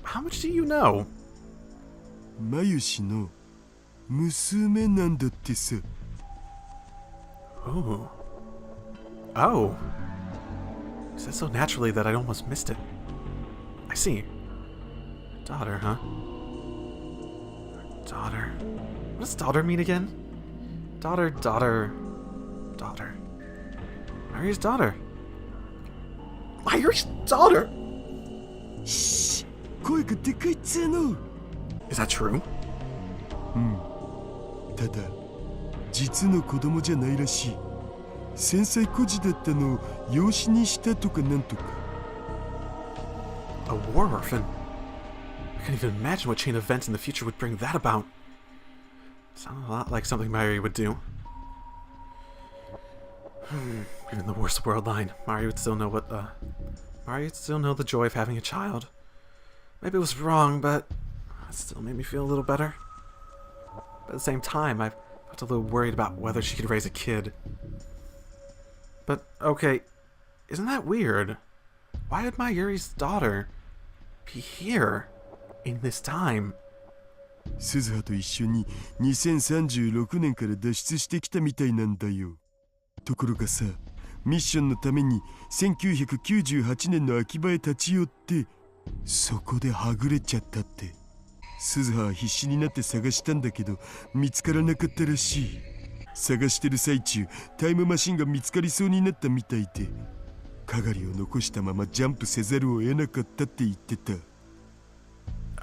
How much do you know? マユシの娘なんだってさ。Ooh. Oh. You said so naturally that I almost missed it. I see. Daughter, huh? Daughter. What does daughter mean again? Daughter. Mayuri's daughter. Mayuri's daughter! しっ、声がでかいっつーの。Is that true? うん。ただ、実の子供じゃないらしい。繊細孤児だったのを養子にしたとかなんとか。A war orphan? I can't even imagine what chain of events in the future would bring that about. Sounds a lot like something Mayuri would do. Even in the worst world line, Mayuri would still know the joy of having a child. Maybe it was wrong, but it still made me feel a little better. But at the same time, I felt a little worried about whether she could raise a kid. But, okay, isn't that weird? Why would Mayuri's daughter be here in this time? 鈴葉と一緒に2036年から脱出してきたみたいなんだよ。ところがさ、ミッションのために1998年の秋葉へ立ち寄って、そこではぐれちゃったって。鈴葉は必死になって探したんだけど、見つからなかったらしい。探してる最中、タイムマシンが見つかりそうになったみたいで、かがりを残したままジャンプせざるを得なかったって言ってた。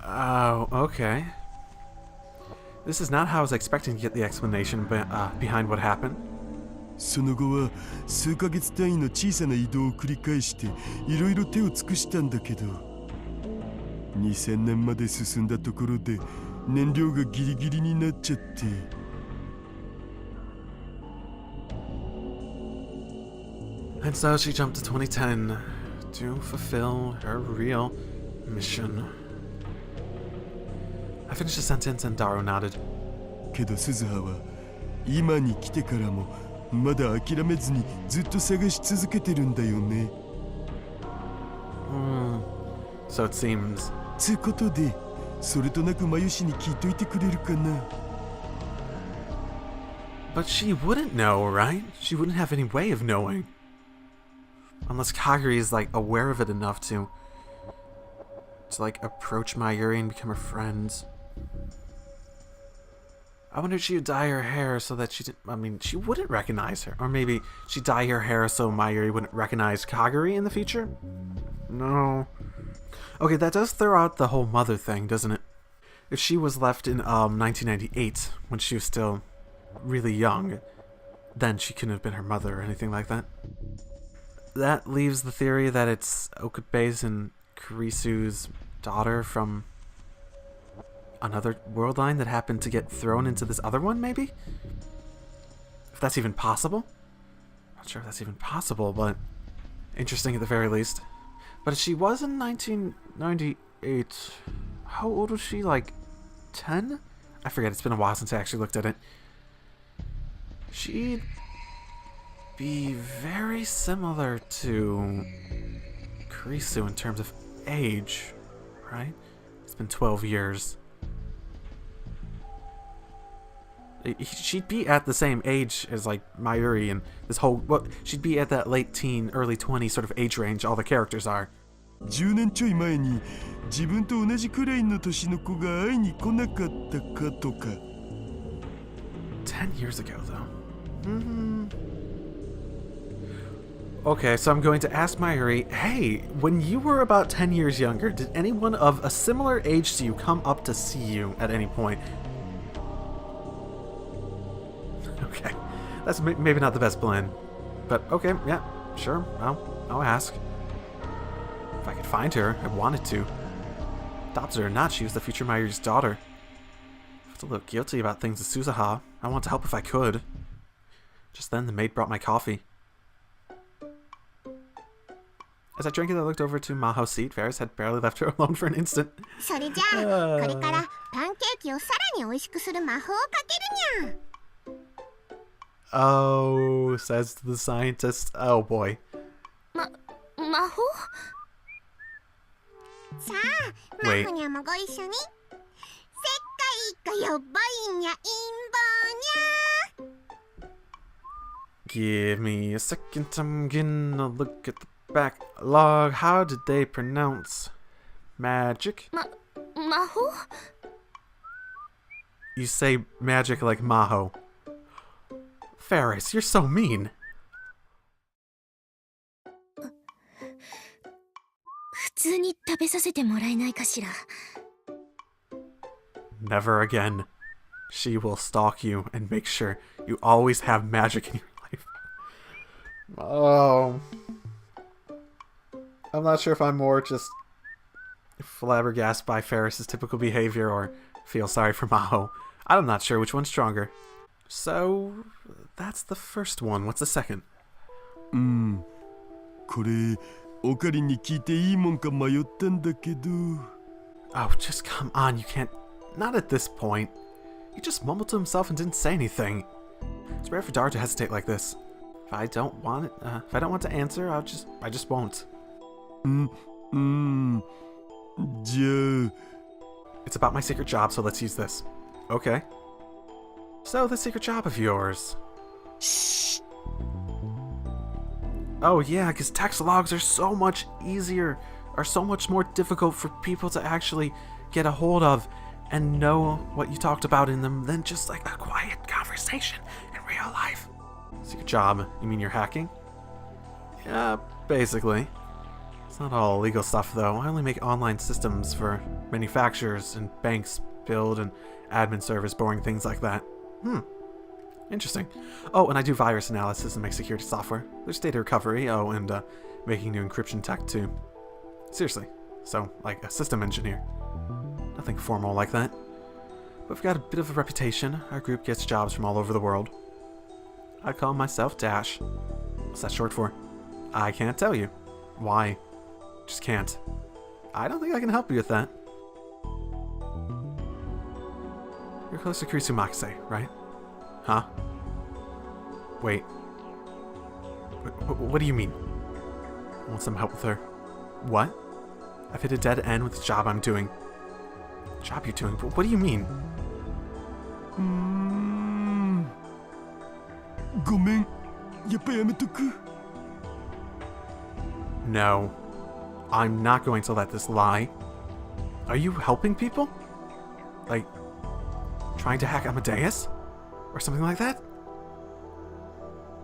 Oh, okay. This is not how I was expecting to get the explanation behind what happened. その後は数ヶ月単位の小さな移動を繰り返していろいろ手を尽くしたんだけど、2000年まで進んだところで燃料がギリギリになっちゃって。And so she jumped to 2010 to fulfill her real mission. I finished the sentence and Darrow nodded. けど鈴葉は今に来てからもまだ諦めずにずっと探し続けてるんだよね。So it seems. つうことで、それとなくマユシに聞いといてくれるかな。But she wouldn't know, right? She wouldn't have any way of knowing. Unless Kagari is like aware of it enough to like approach Mayuri and become her friend. I wonder if she would dye her hair so that she wouldn't recognize her. Or maybe she'd dye her hair so Mayuri wouldn't recognize Kagari in the future? No. Okay, that does throw out the whole mother thing, doesn't it? If she was left in 1998, when she was still really young, then she couldn't have been her mother or anything like that. That leaves the theory that it's Okabe's and Kurisu's daughter from another world line that happened to get thrown into this other one, maybe? If that's even possible? Not sure if that's even possible, but interesting at the very least. But she was in 1998. How old was she? Like 10? I forget, it's been a while since I actually looked at it. She'd be very similar to Kurisu in terms of age, right? It's been 12 years. She'd be at the same age as like Mayuri and this whole, well, she'd be at that late teen, early 20s sort of age range all the characters are. 10年ちょい前に自分と同じくらいの年の子が会いに来なかったかとか。10 years ago, though. Okay, so I'm going to ask Mayuri, hey, when you were about 10 years younger, did anyone of a similar age to you come up to see you at any point? Okay, that's maybe not the best blend. But okay, yeah, sure, I'll ask. If I could find her, I wanted to. Adopted or not, she was the future Mayuri's daughter. I felt a little guilty about things with Suzuha. I want to help if I could. Just then, the maid brought my coffee. As I drank it, I looked over to Maho's seat. Faris had barely left her alone for an instant. それじゃあ、これからパンケーキをさらに美味しくする魔法をかけるにゃ。Oh, says the scientist. Oh boy. 魔法？さあ、マホにゃもご一緒に。世界がやばいにゃ陰謀にゃ。Give me a second, I'm gonna look at the backlog. How did they pronounce magic? 魔法？ You say magic like Maho. Faris, you're so mean. 普通に食べさせてもらえないかしら。Never again. She will stalk you and make sure you always have magic in your life. Oh. I'm not sure if I'm more just flabbergasted by Faris' typical behavior or feel sorry for Maho. I'm not sure which one's stronger. So, that's the first one. What's the second? これオカリンに聞いていいもんか迷ったんだけど。Oh, just come on, you can't. Not at this point. He just mumbled to himself and didn't say anything. It's rare for Dar to hesitate like this. If I don't want to answer, I just won't. じゃあ。 It's about my secret job, so let's use this. Okay. So, the secret job of yours. Shh. Oh yeah, because text logs are so much easier, are so much more difficult for people to actually get a hold of and know what you talked about in them than just like a quiet conversation in real life. Secret job, you mean you're hacking? Yeah, basically. It's not all illegal stuff though. I only make online systems for manufacturers and banks, build and admin servers, boring things like that. Interesting. Oh, and I do virus analysis and make security software. There's data recovery, and making new encryption tech too. Seriously. So, like a system engineer. Nothing formal like that. But we've got a bit of a reputation. Our group gets jobs from all over the world. I call myself Dash. What's that short for? I can't tell you. Why? Just can't. I don't think I can help you with that. You're close to Kurisu Makise, right? Huh? Wait. What do you mean? I want some help with her. What? I've hit a dead end with the job I'm doing. Job you're doing? But what do you mean? ごめん。やっぱやめとく。No. I'm not going to let this lie. Are you helping people? Like, trying to hack Amadeus? Or something like that?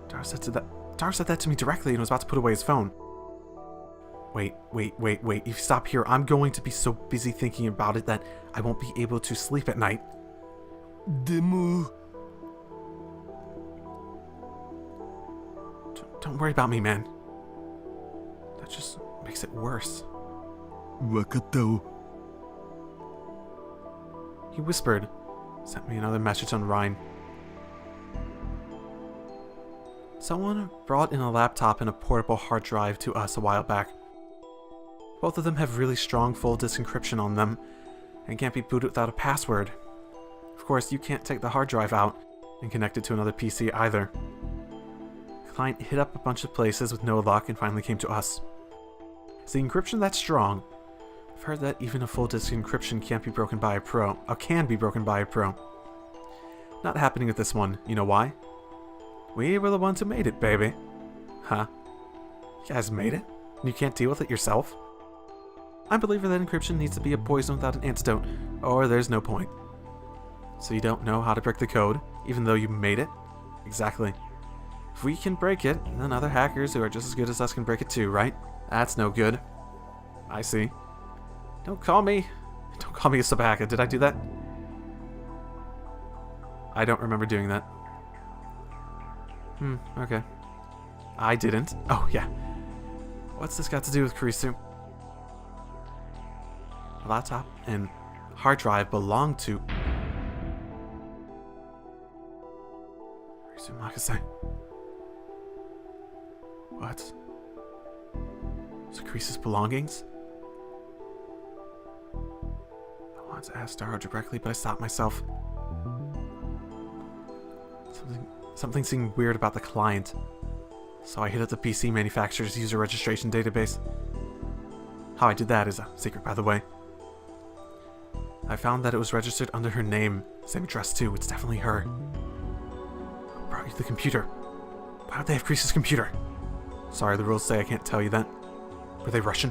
Tarou said that to me directly and was about to put away his phone. Wait. If you stop here, I'm going to be so busy thinking about it that I won't be able to sleep at night. でも。 Don't worry about me, man. That just makes it worse. わかったお。 He whispered, sent me another message on Rhine. Someone brought in a laptop and a portable hard drive to us a while back. Both of them have really strong full disk encryption on them and can't be booted without a password. Of course, you can't take the hard drive out and connect it to another PC either. The client hit up a bunch of places with no luck and finally came to us. Is the encryption that strong? I've heard that even a full disk encryption can't be broken by a pro. Can be broken by a pro. Not happening with this one. You know why? We were the ones who made it, baby. Huh? You guys made it? And you can't deal with it yourself? I'm a believer that encryption needs to be a poison without an antidote, or there's no point. So you don't know how to break the code, even though you made it? Exactly. If we can break it, then other hackers who are just as good as us can break it too, right? That's no good. I see. Don't call me a sub-hacker. Did I do that? I don't remember doing that. Okay. I didn't. Oh, yeah. What's this got to do with Kurisu? A laptop and hard drive belong to Kurisu Makase. What? So Kurisu's belongings? I wanted to ask Tarou directly, but I stopped myself. Something seemed weird about the client, so I hit up the PC manufacturer's user registration database. How I did that is a secret, by the way. I found that it was registered under her name, same address too. It's definitely her. Who brought you the computer? Why would they have Kurisu's computer? Sorry, the rules say I can't tell you that. Were they Russian?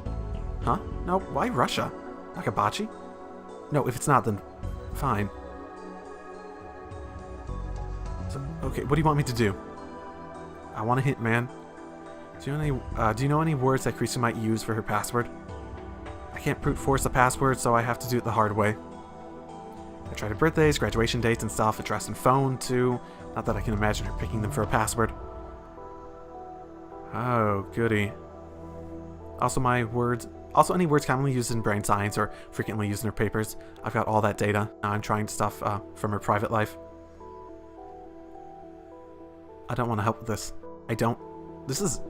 Huh? No, why Russia? Nakabachi? No, if it's not, then fine. So, okay, what do you want me to do? I want a hint, man. Do you know any words that Kurisu might use for her password? I can't brute force the password, so I have to do it the hard way. I tried her birthdays, graduation dates, and stuff, address and phone, too. Not that I can imagine her picking them for a password. Oh, goody. Also any words commonly used in brain science or frequently used in her papers. I've got all that data. Now I'm trying stuff from her private life. I don't want to help with this. I don't. This is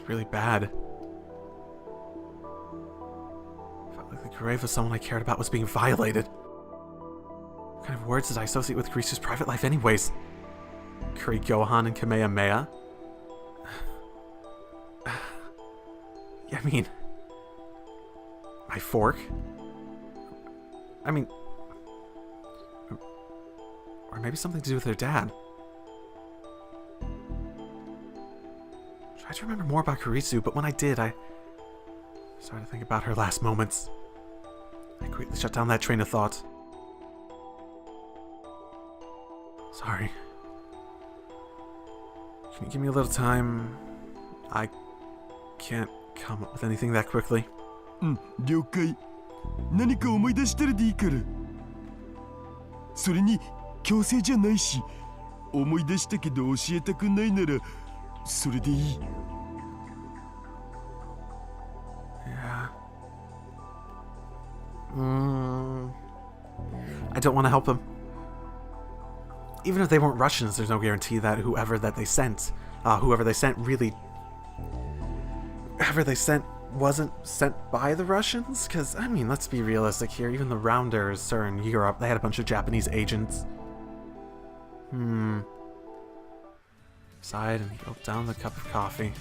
really bad. I felt like the grave of someone I cared about was being violated. What kind of words did I associate with Kurisu's private life anyways? Kuri Gohan and Kamehameha? Yeah, I mean... my fork? I mean... or maybe something to do with her dad. I tried to remember more about Kurisu, but when I did, I started to think about her last moments. I quickly shut down that train of thought. Sorry. Can you give me a little time? I can't come up with anything that quickly. 了解。何か思い出したらでいいから。それに強制じゃないし、思い出したけど教えたくないならそれでいい。Yeah. I don't want to help them. Even if they weren't Russians, there's no guarantee that whoever they sent wasn't sent by the Russians? Because, I mean, let's be realistic here. Even the Rounders are in Europe. They had a bunch of Japanese agents. Sighed and gulped down the cup of coffee.